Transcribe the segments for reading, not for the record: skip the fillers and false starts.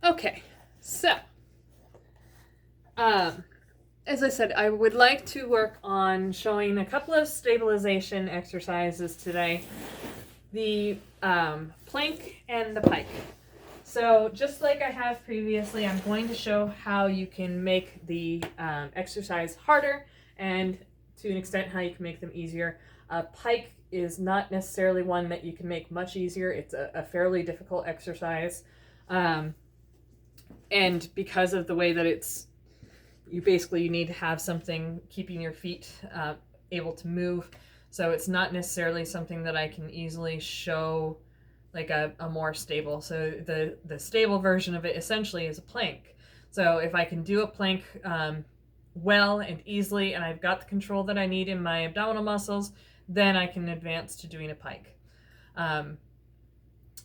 Okay, so as I said, I would like to work on showing a couple of stabilization exercises today. The plank and the pike. So just like I have previously, I'm going to show how you can make the exercise harder and to an extent how you can make them easier. Pike is not necessarily one that you can make much easier. It's a fairly difficult exercise. And because of the way that you need to have something keeping your feet able to move. So it's not necessarily something that I can easily show like a more stable. So the stable version of it essentially is a plank. So if I can do a plank well and easily, and I've got the control that I need in my abdominal muscles, then I can advance to doing a pike.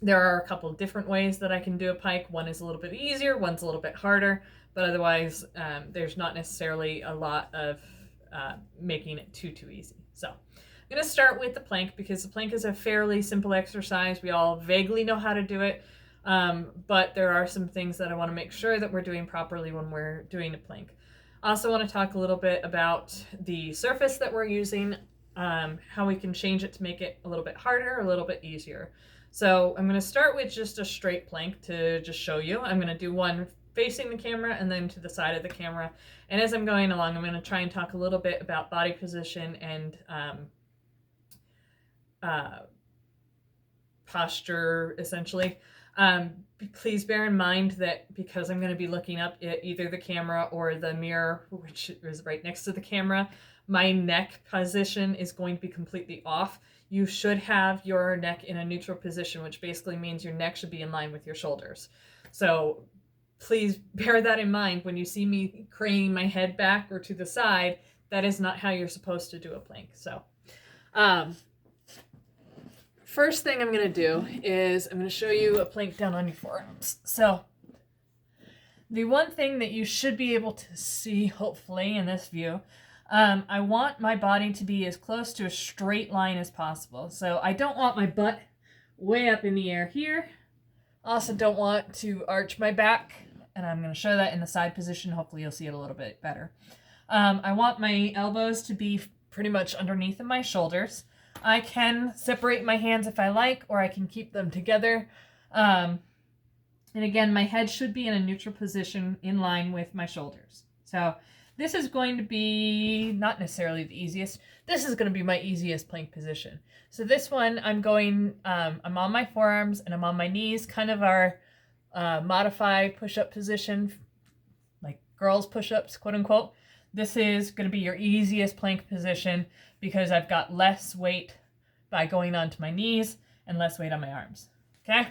There are a couple of different ways that I can do a pike. One is a little bit easier, one's a little bit harder, but otherwise there's not necessarily a lot of making it too easy. So I'm going to start with the plank because the plank is a fairly simple exercise. We all vaguely know how to do it, but there are some things that I want to make sure that we're doing properly when we're doing a plank. I also want to talk a little bit about the surface that we're using, how we can change it to make it a little bit harder or a little bit easier. So I'm going to start with just a straight plank to just show you. I'm going to do one facing the camera and then to the side of the camera. And as I'm going along, I'm going to try and talk a little bit about body position and posture, essentially. Please bear in mind that because I'm going to be looking up at either the camera or the mirror, which is right next to the camera, my neck position is going to be completely off. You should have your neck in a neutral position, which basically means your neck should be in line with your shoulders. So please bear that in mind when you see me craning my head back or to the side. That is not how you're supposed to do a plank. So first thing I'm going to do is I'm going to show you a plank down on your forearms. So the one thing that you should be able to see, hopefully, in this view, I want my body to be as close to a straight line as possible. So I don't want my butt way up in the air here. Also don't want to arch my back, and I'm going to show that in the side position. Hopefully you'll see it a little bit better. I want my elbows to be pretty much underneath of my shoulders. I can separate my hands if I like, or I can keep them together. And again, my head should be in a neutral position in line with my shoulders. So this is going to be not necessarily the easiest. This is going to be my easiest plank position. So this one, I'm on my forearms and I'm on my knees, kind of our modified push-up position, like girls push-ups, quote unquote. This is going to be your easiest plank position because I've got less weight by going onto my knees and less weight on my arms. Okay?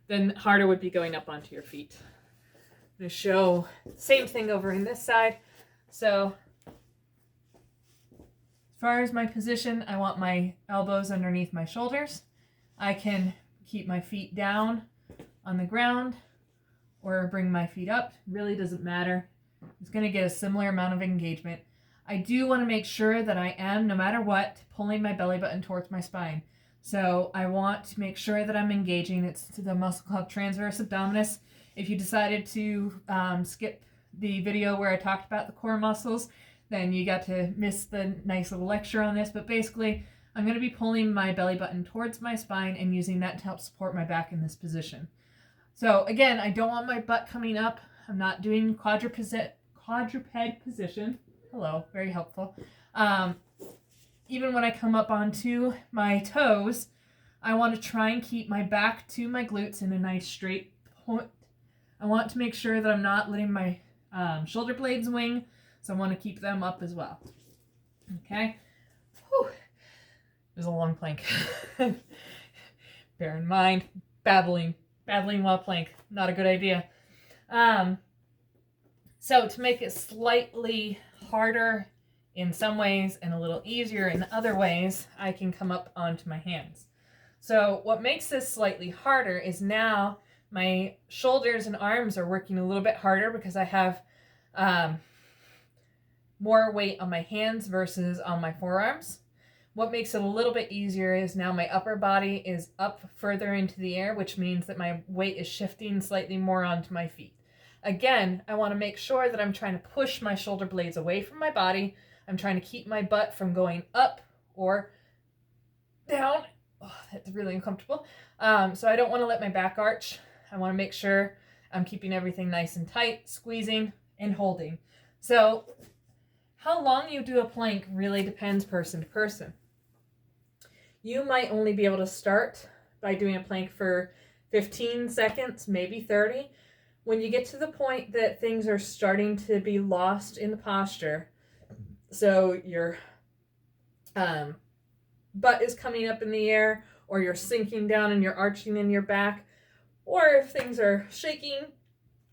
Then harder would be going up onto your feet. I'm going to show same thing over in this side. So as far as my position, I want my elbows underneath my shoulders. I can keep my feet down on the ground or bring my feet up. Really doesn't matter. It's going to get a similar amount of engagement. I do want to make sure that I am, no matter what, pulling my belly button towards my spine. So I want to make sure that I'm engaging. It's the muscle called transverse abdominis. If you decided to skip the video where I talked about the core muscles, then you got to miss the nice little lecture on this. But basically, I'm going to be pulling my belly button towards my spine and using that to help support my back in this position. So again, I don't want my butt coming up. I'm not doing quadruped position. Hello, very helpful. Even when I come up onto my toes, I want to try and keep my back to my glutes in a nice straight point. I want to make sure that I'm not letting my shoulder blades wing, so I want to keep them up as well. Okay? Whew. It was a long plank. Bear in mind, babbling while plank, not a good idea. So to make it slightly harder in some ways and a little easier in other ways, I can come up onto my hands. So what makes this slightly harder is now my shoulders and arms are working a little bit harder because I have more weight on my hands versus on my forearms. What makes it a little bit easier is now my upper body is up further into the air, which means that my weight is shifting slightly more onto my feet. Again, I want to make sure that I'm trying to push my shoulder blades away from my body. I'm trying to keep my butt from going up or down. Oh, that's really uncomfortable. So I don't want to let my back arch. I want to make sure I'm keeping everything nice and tight, squeezing and holding. So how long you do a plank really depends person to person. You might only be able to start by doing a plank for 15 seconds, maybe 30. When you get to the point that things are starting to be lost in the posture, so your butt is coming up in the air, or you're sinking down and you're arching in your back, or if things are shaking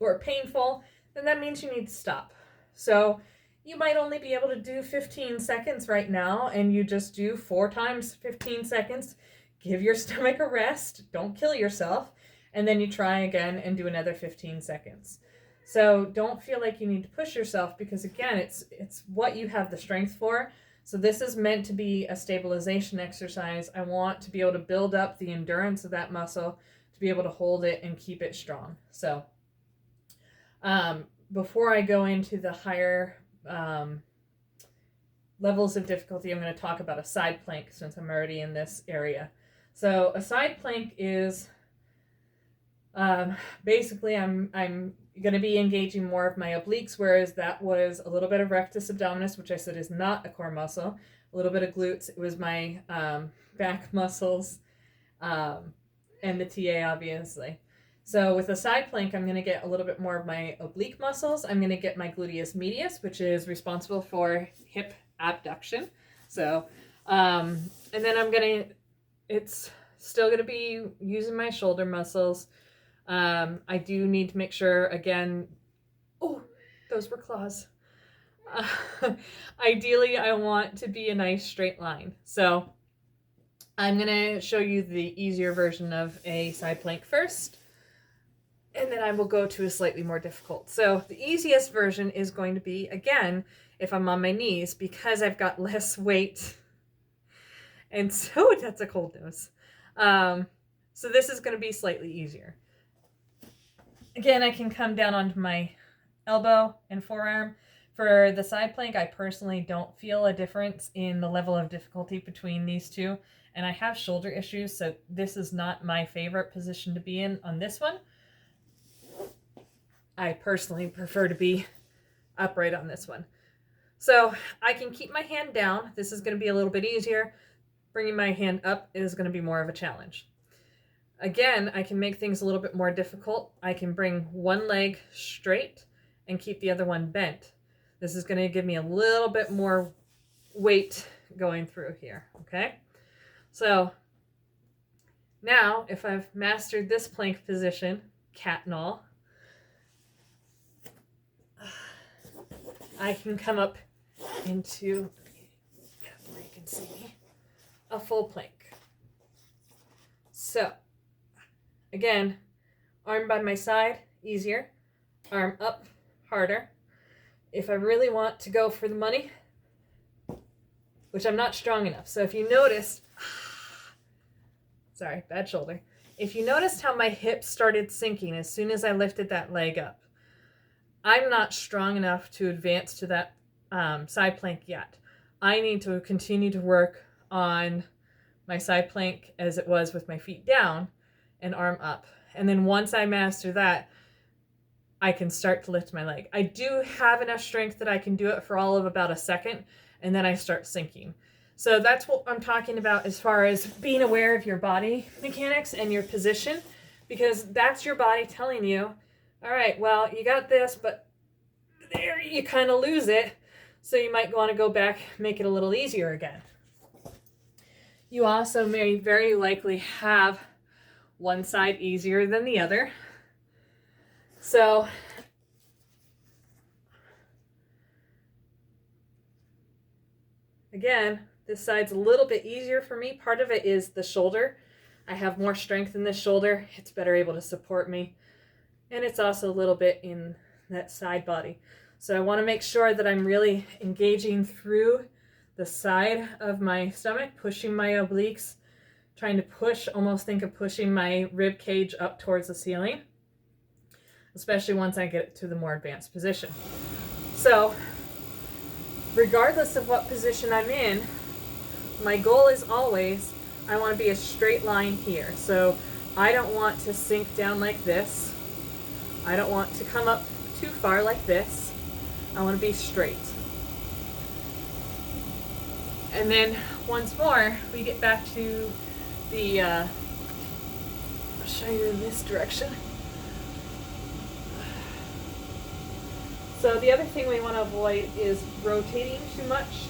or painful, then that means you need to stop. So you might only be able to do 15 seconds right now, and you just do 4 times 15 seconds. Give your stomach a rest. Don't kill yourself. And then you try again and do another 15 seconds. So don't feel like you need to push yourself, because again, it's what you have the strength for. So this is meant to be a stabilization exercise. I want to be able to build up the endurance of that muscle to be able to hold it and keep it strong. So before I go into the higher levels of difficulty, I'm going to talk about a side plank since I'm already in this area. So a side plank is basically I'm going to be engaging more of my obliques, whereas that was a little bit of rectus abdominis, which I said is not a core muscle, a little bit of glutes. It was my back muscles and the TA, obviously. So with a side plank, I'm going to get a little bit more of my oblique muscles. I'm going to get my gluteus medius, which is responsible for hip abduction. So, and then it's still going to be using my shoulder muscles. I do need to make sure, again, oh, those were claws. Ideally, I want to be a nice straight line. So I'm going to show you the easier version of a side plank first, and then I will go to a slightly more difficult. So the easiest version is going to be, again, if I'm on my knees, because I've got less weight. And so that's a cold nose. So this is going to be slightly easier. Again, I can come down onto my elbow and forearm. For the side plank, I personally don't feel a difference in the level of difficulty between these two. And I have shoulder issues, so this is not my favorite position to be in on this one. I personally prefer to be upright on this one. So I can keep my hand down. This is going to be a little bit easier. Bringing my hand up is going to be more of a challenge. Again, I can make things a little bit more difficult. I can bring one leg straight and keep the other one bent. This is going to give me a little bit more weight going through here, okay? So now, if I've mastered this plank position, cat and all, I can come up into, where you can see me, a full plank. So, again, arm by my side, easier. Arm up, harder. If I really want to go for the money, which I'm not strong enough. So if you notice, sorry, bad shoulder. If you noticed how my hips started sinking as soon as I lifted that leg up, I'm not strong enough to advance to that side plank yet. I need to continue to work on my side plank as it was with my feet down and arm up. And then once I master that, I can start to lift my leg. I do have enough strength that I can do it for all of about a second, and then I start sinking. So that's what I'm talking about as far as being aware of your body mechanics and your position, because that's your body telling you, all right, well, you got this, but there you kind of lose it. So you might want to go back, make it a little easier again. You also may very likely have one side easier than the other. So again, this side's a little bit easier for me. Part of it is the shoulder. I have more strength in this shoulder. It's better able to support me. And it's also a little bit in that side body. So I want to make sure that I'm really engaging through the side of my stomach, pushing my obliques, trying to push, almost think of pushing my rib cage up towards the ceiling, especially once I get to the more advanced position. So regardless of what position I'm in, my goal is always, I want to be a straight line here. So I don't want to sink down like this. I don't want to come up too far like this. I want to be straight. And then once more, we get back to the, I'll show you in this direction. So the other thing we want to avoid is rotating too much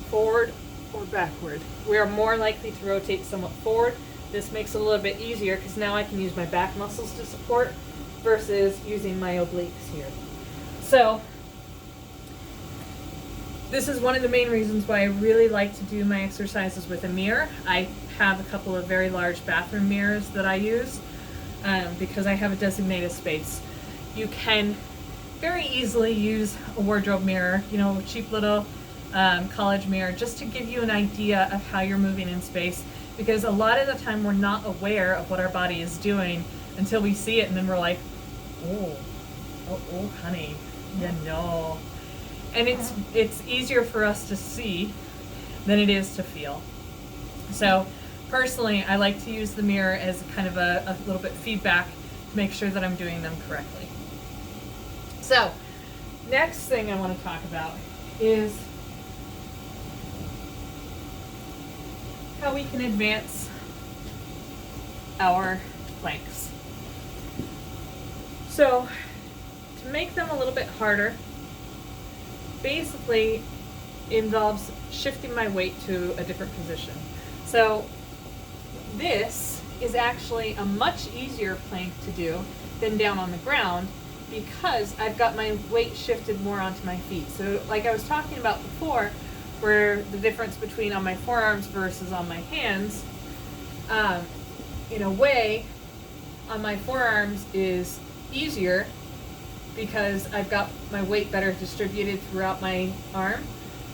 forward or backward. We are more likely to rotate somewhat forward. This makes it a little bit easier because now I can use my back muscles to support versus using my obliques here. So this is one of the main reasons why I really like to do my exercises with a mirror. I have a couple of very large bathroom mirrors that I use because I have a designated space. You can very easily use a wardrobe mirror, you know, a cheap little college mirror, just to give you an idea of how you're moving in space, because a lot of the time we're not aware of what our body is doing until we see it, and then we're like, oh honey, you know. And it's easier for us to see than it is to feel. So personally, I like to use the mirror as kind of a little bit feedback to make sure that I'm doing them correctly. So next thing I want to talk about is how we can advance our planks. So to make them a little bit harder, basically involves shifting my weight to a different position. So this is actually a much easier plank to do than down on the ground because I've got my weight shifted more onto my feet. So like I was talking about before, where the difference between on my forearms versus on my hands, in a way, on my forearms is easier because I've got my weight better distributed throughout my arm.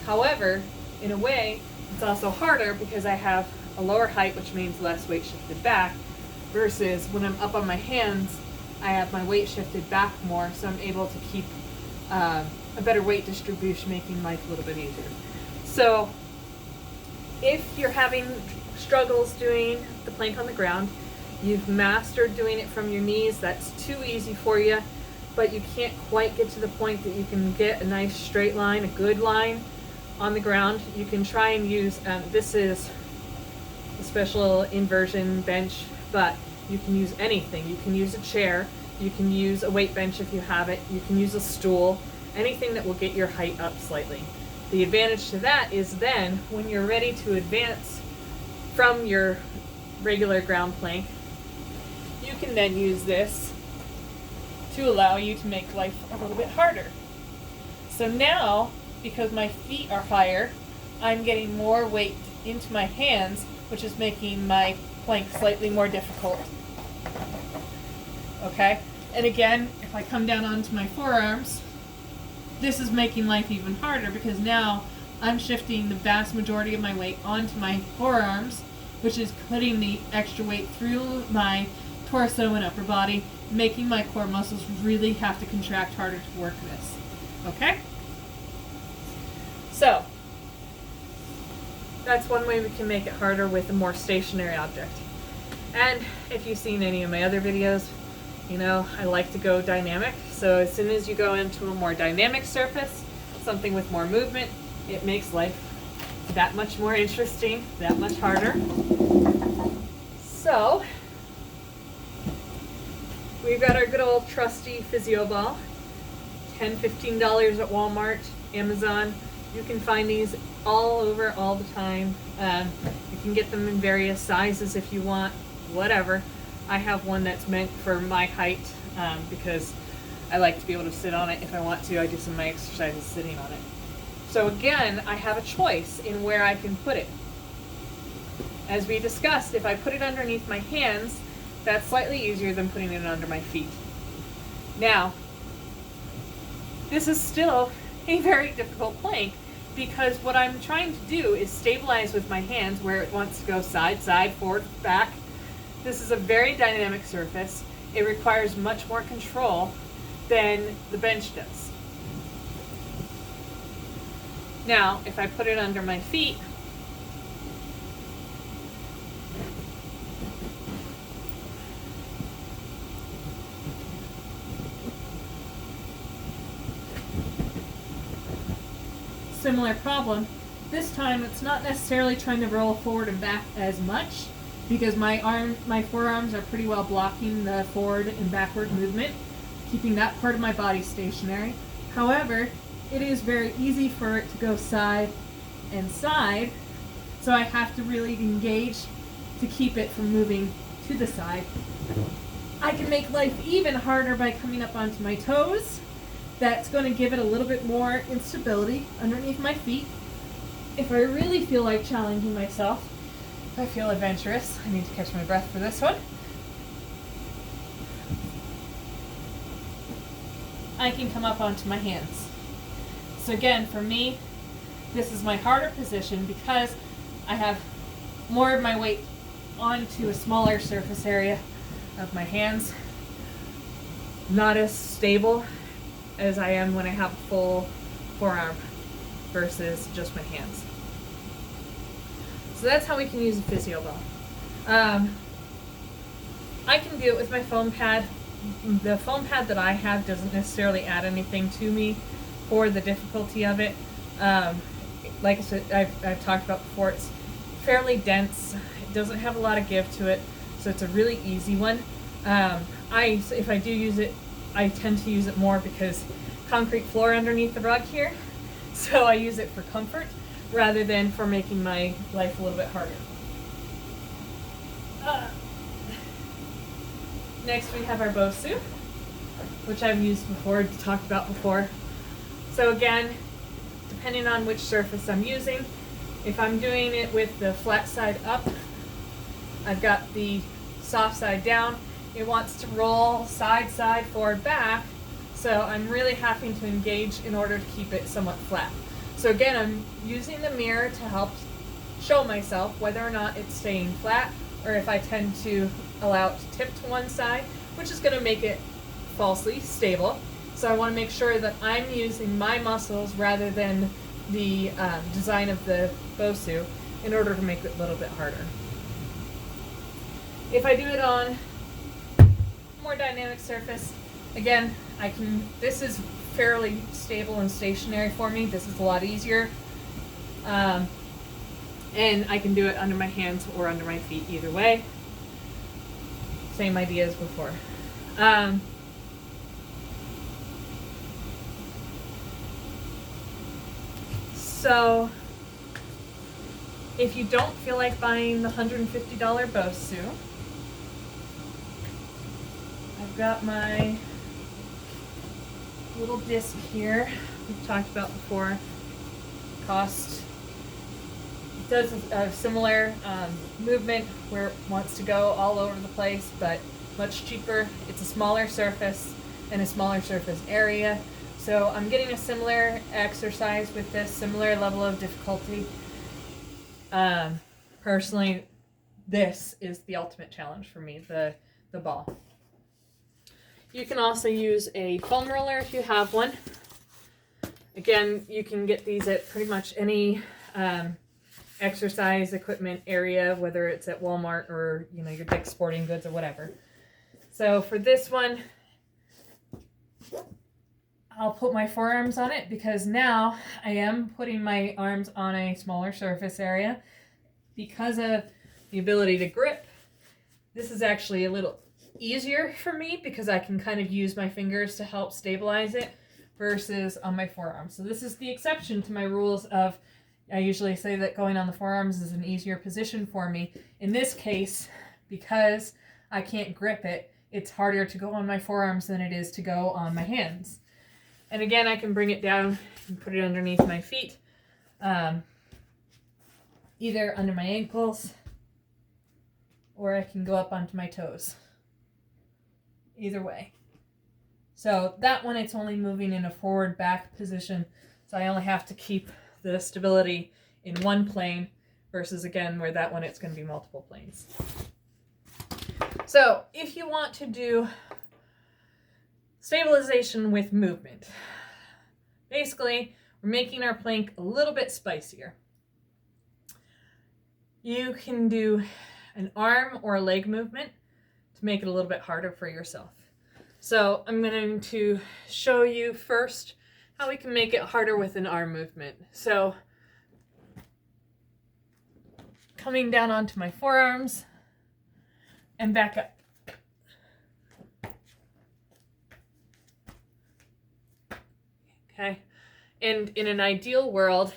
However, in a way, it's also harder because I have a lower height, which means less weight shifted back, versus when I'm up on my hands, I have my weight shifted back more, so I'm able to keep a better weight distribution, making life a little bit easier. So if you're having struggles doing the plank on the ground, you've mastered doing it from your knees, that's too easy for you, but you can't quite get to the point that you can get a nice straight line, a good line on the ground, you can try and use, this is a special inversion bench, but you can use anything. You can use a chair, you can use a weight bench if you have it, you can use a stool, anything that will get your height up slightly. The advantage to that is then, when you're ready to advance from your regular ground plank, you can then use this to allow you to make life a little bit harder. So now, because my feet are higher, I'm getting more weight into my hands, which is making my plank slightly more difficult. Okay? And again, if I come down onto my forearms, this is making life even harder because now I'm shifting the vast majority of my weight onto my forearms, which is putting the extra weight through my torso and upper body, making my core muscles really have to contract harder to work this. Okay? So, that's one way we can make it harder with a more stationary object. And if you've seen any of my other videos, you know, I like to go dynamic. So as soon as you go into a more dynamic surface, something with more movement, it makes life that much more interesting, that much harder. So, we've got our good old trusty physio ball. $10, $15 at Walmart, Amazon. You can find these all over all the time. You can get them in various sizes if you want, whatever. I have one that's meant for my height because I like to be able to sit on it if I want to. I do some of my exercises sitting on it. So again, I have a choice in where I can put it. As we discussed, if I put it underneath my hands, that's slightly easier than putting it under my feet. Now, this is still a very difficult plank because what I'm trying to do is stabilize with my hands where it wants to go side, side, forward, back. This is a very dynamic surface. It requires much more control than the bench does. Now, if I put it under my feet, similar problem. This time it's not necessarily trying to roll forward and back as much because my forearms are pretty well blocking the forward and backward movement, keeping that part of my body stationary. However, it is very easy for it to go side and side, so I have to really engage to keep it from moving to the side. I can make life even harder by coming up onto my toes. That's going to give it a little bit more instability underneath my feet. If I really feel like challenging myself, if I feel adventurous, I need to catch my breath for this one. I can come up onto my hands. So again, for me, this is my harder position because I have more of my weight onto a smaller surface area of my hands. Not as stable as I am when I have a full forearm versus just my hands. So that's how we can use a physio ball. I can do it with my foam pad. The foam pad that I have doesn't necessarily add anything to me for the difficulty of it. Like I said, I've talked about before, it's fairly dense. It doesn't have a lot of give to it, so it's a really easy one. If I do use it, I tend to use it more because concrete floor underneath the rug here, so I use it for comfort rather than for making my life a little bit harder. Next we have our Bosu, which I've used before, talked about before. So again, depending on which surface I'm using, if I'm doing it with the flat side up, I've got the soft side down. It wants to roll side, side, forward, back, so I'm really having to engage in order to keep it somewhat flat. So again, I'm using the mirror to help show myself whether or not it's staying flat or if I tend to allow it to tip to one side, which is going to make it falsely stable. So I want to make sure that I'm using my muscles rather than the design of the Bosu in order to make it a little bit harder. If I do it on more dynamic surface, again, this is fairly stable and stationary for me. This is a lot easier. And I can do it under my hands or under my feet either way. Same idea as before. So if you don't feel like buying the $150 Bosu, I've got my little disc here we've talked about before. It does a similar movement where it wants to go all over the place, but much cheaper. It's a smaller surface and a smaller surface area. So I'm getting a similar exercise with this, similar level of difficulty. Personally, this is the ultimate challenge for me, the ball. You can also use a foam roller if you have one. Again, you can get these at pretty much any exercise equipment area, whether it's at Walmart or your Dick's Sporting Goods or whatever. So for this one, I'll put my forearms on it because now I am putting my arms on a smaller surface area. Because of the ability to grip, this is actually a little easier for me because I can kind of use my fingers to help stabilize it versus on my forearms. So this is the exception to my rules of, I usually say that going on the forearms is an easier position for me. In this case, because I can't grip it, it's harder to go on my forearms than it is to go on my hands. And again, I can bring it down and put it underneath my feet, either under my ankles, or I can go up onto my toes. Either way. So that one, it's only moving in a forward back position, so I only have to keep the stability in one plane versus again where that one it's going to be multiple planes. So if you want to do stabilization with movement, basically we're making our plank a little bit spicier. You can do an arm or a leg movement to make it a little bit harder for yourself. So I'm going to show you first how we can make it harder with an arm movement. So coming down onto my forearms and back up. Okay, and in an ideal world,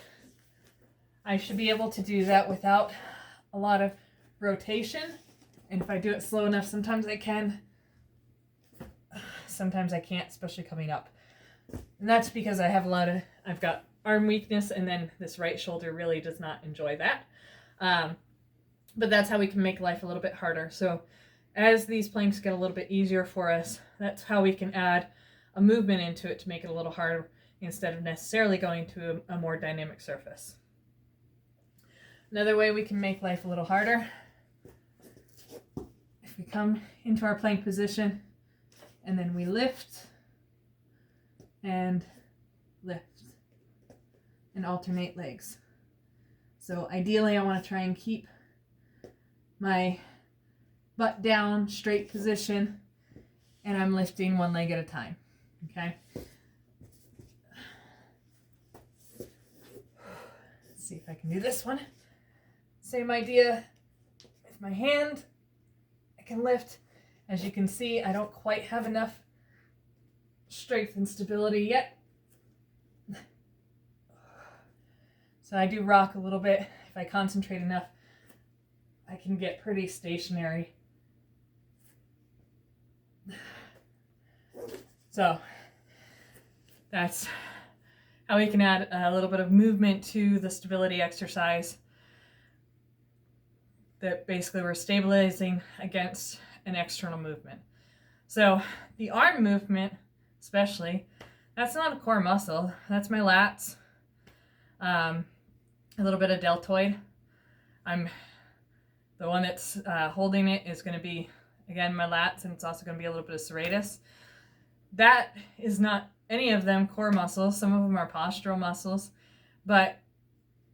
I should be able to do that without a lot of rotation. And if I do it slow enough, sometimes I can. Sometimes I can't, especially coming up. And that's because I've got arm weakness, and then this right shoulder really does not enjoy that. But that's how we can make life a little bit harder. So as these planks get a little bit easier for us, that's how we can add a movement into it to make it a little harder instead of necessarily going to a more dynamic surface. Another way we can make life a little harder, if we come into our plank position and then we lift and lift and alternate legs. So ideally I want to try and keep my butt down, straight position, and I'm lifting one leg at a time. Okay? Let's see if I can do this one. Same idea with my hand. I can lift. As you can see, I don't quite have enough strength and stability yet. So I do rock a little bit. If I concentrate enough, I can get pretty stationary. So that's how we can add a little bit of movement to the stability exercise. That basically we're stabilizing against an external movement. So the arm movement, especially, that's not a core muscle. That's my lats, a little bit of deltoid. The one that's holding it is going to be, again, my lats, and it's also going to be a little bit of serratus. That is not any of them core muscles. Some of them are postural muscles, but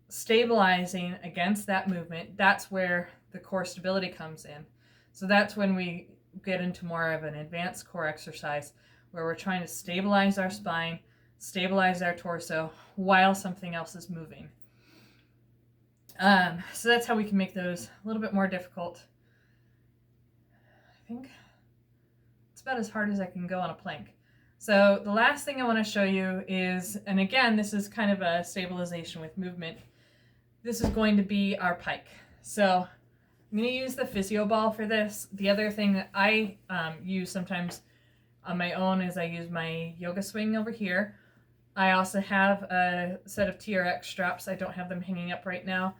stabilizing against that movement, that's where the core stability comes in. So that's when we get into more of an advanced core exercise where we're trying to stabilize our spine, stabilize our torso while something else is moving. So that's how we can make those a little bit more difficult. I think it's about as hard as I can go on a plank. So the last thing I want to show you is, and again, this is kind of a stabilization with movement. This is going to be our pike. So I'm going to use the physio ball for this. The other thing that I use sometimes on my own is I use my yoga swing over here. I also have a set of TRX straps. I don't have them hanging up right now.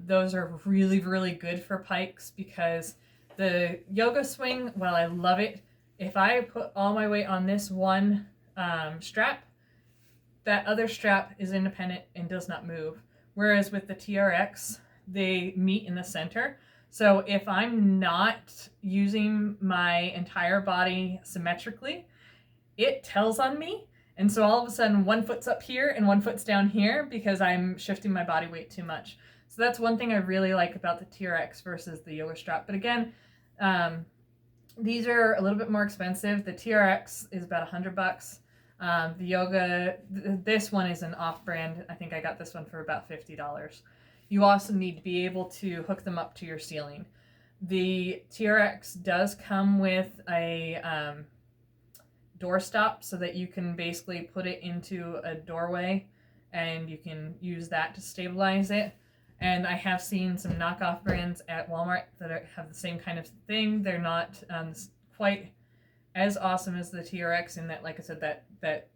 Those are really, really good for pikes because the yoga swing, while I love it, if I put all my weight on this one strap, that other strap is independent and does not move. Whereas with the TRX, they meet in the center. So if I'm not using my entire body symmetrically, it tells on me. And so all of a sudden one foot's up here and one foot's down here because I'm shifting my body weight too much. So that's one thing I really like about the TRX versus the yoga strap. But again, these are a little bit more expensive. The TRX is about $100. The yoga, this one is an off-brand. I think I got this one for about $50. You also need to be able to hook them up to your ceiling. The TRX does come with a door stop so that you can basically put it into a doorway and you can use that to stabilize it. And I have seen some knockoff brands at Walmart that have the same kind of thing. They're not quite as awesome as the TRX in that, like I said, that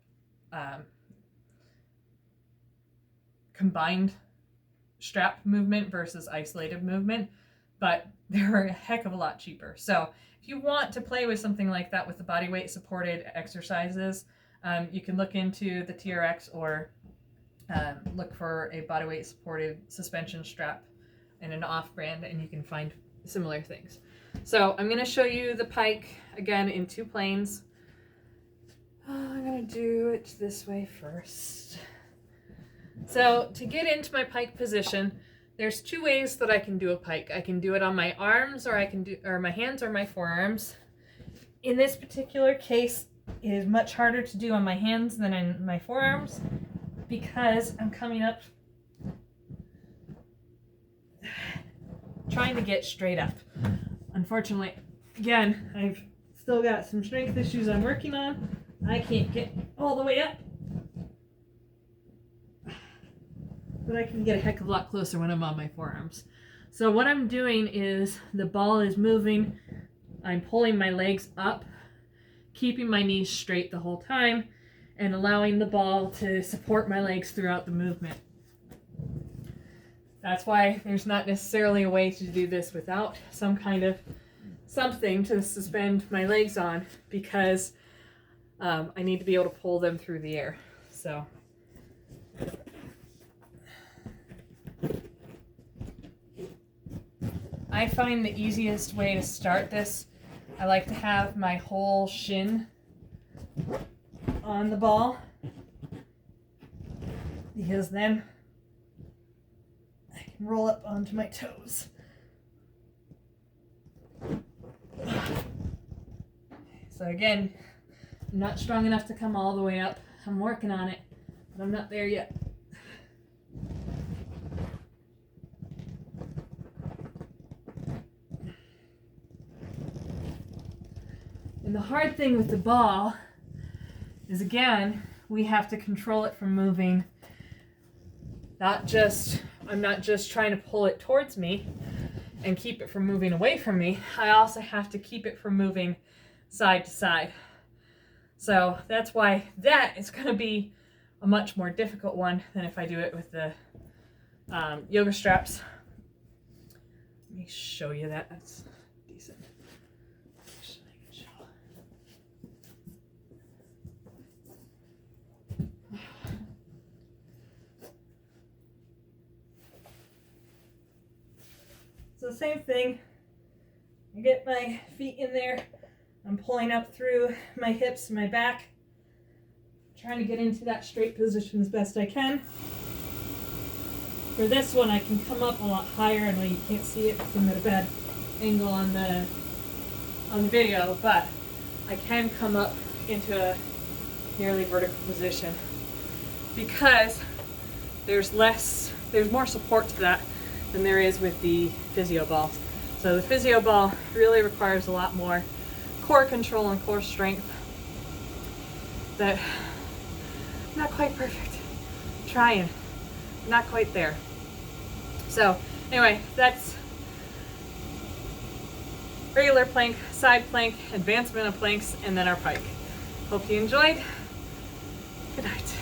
combined strap movement versus isolated movement, but they're a heck of a lot cheaper. So if you want to play with something like that with the body weight supported exercises, you can look into the TRX or look for a bodyweight supported suspension strap and an off-brand, and you can find similar things. So I'm going to show you the pike again in 2 planes. I'm going to do it this way first. So to get into my pike position, there's 2 ways that I can do a pike. I can do it on my arms, or I can do, or my hands or my forearms. In this particular case, it is much harder to do on my hands than in my forearms because I'm coming up trying to get straight up. Unfortunately, again, I've still got some strength issues I'm working on. I can't get all the way up, but I can get a heck of a lot closer when I'm on my forearms. So what I'm doing is the ball is moving. I'm pulling my legs up, keeping my knees straight the whole time, and allowing the ball to support my legs throughout the movement. That's why there's not necessarily a way to do this without some kind of something to suspend my legs on, because I need to be able to pull them through the air. So I find the easiest way to start this, I like to have my whole shin on the ball, because then I can roll up onto my toes. So again, I'm not strong enough to come all the way up. I'm working on it, but I'm not there yet. And the hard thing with the ball is, again, we have to control it from moving. I'm not just trying to pull it towards me and keep it from moving away from me. I also have to keep it from moving side to side. So that's why that is going to be a much more difficult one than if I do it with the yoga straps. Let me show you that. That's decent. So same thing, I get my feet in there, I'm pulling up through my hips and my back, trying to get into that straight position as best I can. For this one I can come up a lot higher. I know you can't see it because I'm at a bad angle on the video, but I can come up into a nearly vertical position because there's more support to that than there is with the physio ball. So the physio ball really requires a lot more core control and core strength that I'm not quite perfect. I'm trying, not quite there. So anyway, that's regular plank, side plank, advancement of planks, and then our pike. Hope you enjoyed. Good night.